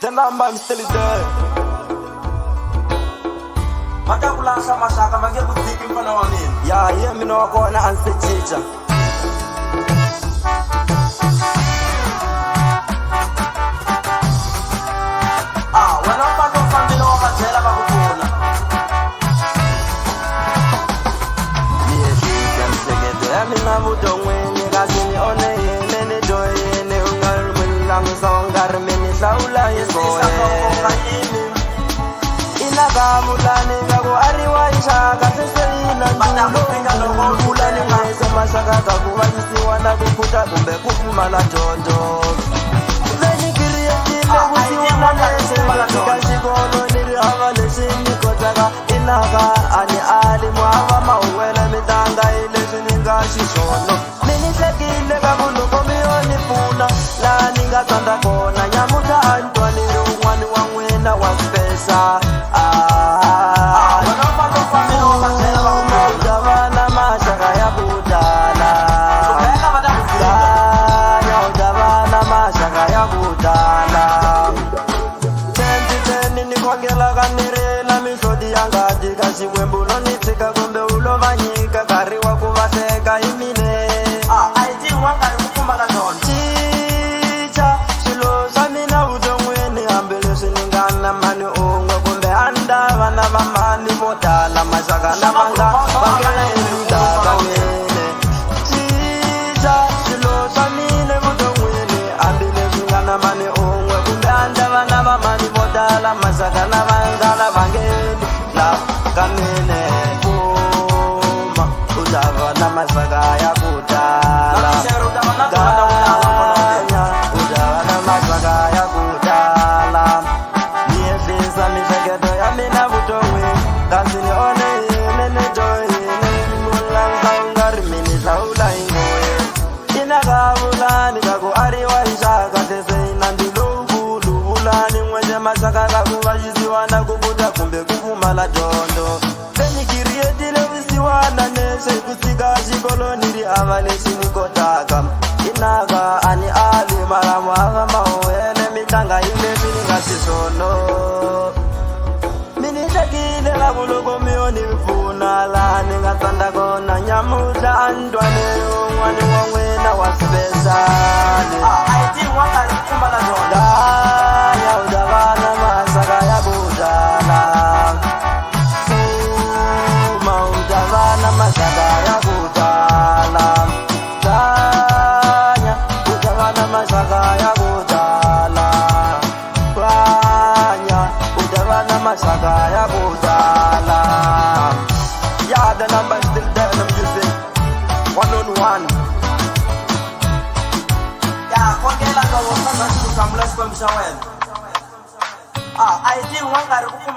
The number I'm still there. Matakulasa masaka mange kuziki mfana wa nini? Yeah, hear me no go na answer teacher. Wena upata ufambile wakatela kakufuna. Yes, msegeto ya mina budongweni kasini one yene ne joyene ungar mulang songar meni saula yesoe. Inakamulani ngaku ariwa ishaka sesina njulo kulani mwese masaka kakuvanyisi wana kukuta kumbe kufumala jondo. Veni kiriyetile kusiwana nese Kashikono niri hava leshini kotaka Inaka ani alimu hava mauwele mitanga ile shininga shishono Mini sekile kakulu komioni puna La ninga tanda kona Nyamuta antwani rungwani wangwena waspesa Udavana mashaka ya budala Udavana mashaka ya budala Kwangela kanirela misodi yangati Kashiwembulo nitsika kumbe ulovanyika Kariwa kuvaseka imine Aiti wangari kukumbala noni Chicha, shilo samina udongweni Ambele siningana mani ungwe Kumbe anda vana vamani Modala mashaka na manga Bangeluda kamene Chicha, shilo samine udongweni Ambele siningana mani ungwe Kumbe anda vana vamani Modala masaka na vangala vangeli la kamene kuma udavana masaka ya kudala ganya udavana masaka ya kudala niyehlisa miseketo ya mina vutowi kasini one yene joyene mulanga ungari mini saula ingoye inakavulani kaku ariwa ishaka teseina ndilokulu vulani mwenye masaka kakuvashisiwana kubuta kumbe kufumala jondo fenikiriyetile visiwana nese kusika shikolo niri avaleshinikotaka inaka ani ali maramu avamauene mitanga ile miningashisono minitekile kakuluko mioni vifuna la ningatanda kona nyamuta andwane ungwani wangwena wasipesane Aiti wangari kukumbala noni Daya udavana masaka ya budala Uma udavana masaka ya budala Daya udavana masaka ya budala Daya udavana masaka ya budala Yeah, the number is still there and I'm using 1-on-1 Kwangela kwa wakasa kukamula kwa mshawele. Aiti wangari kukumbala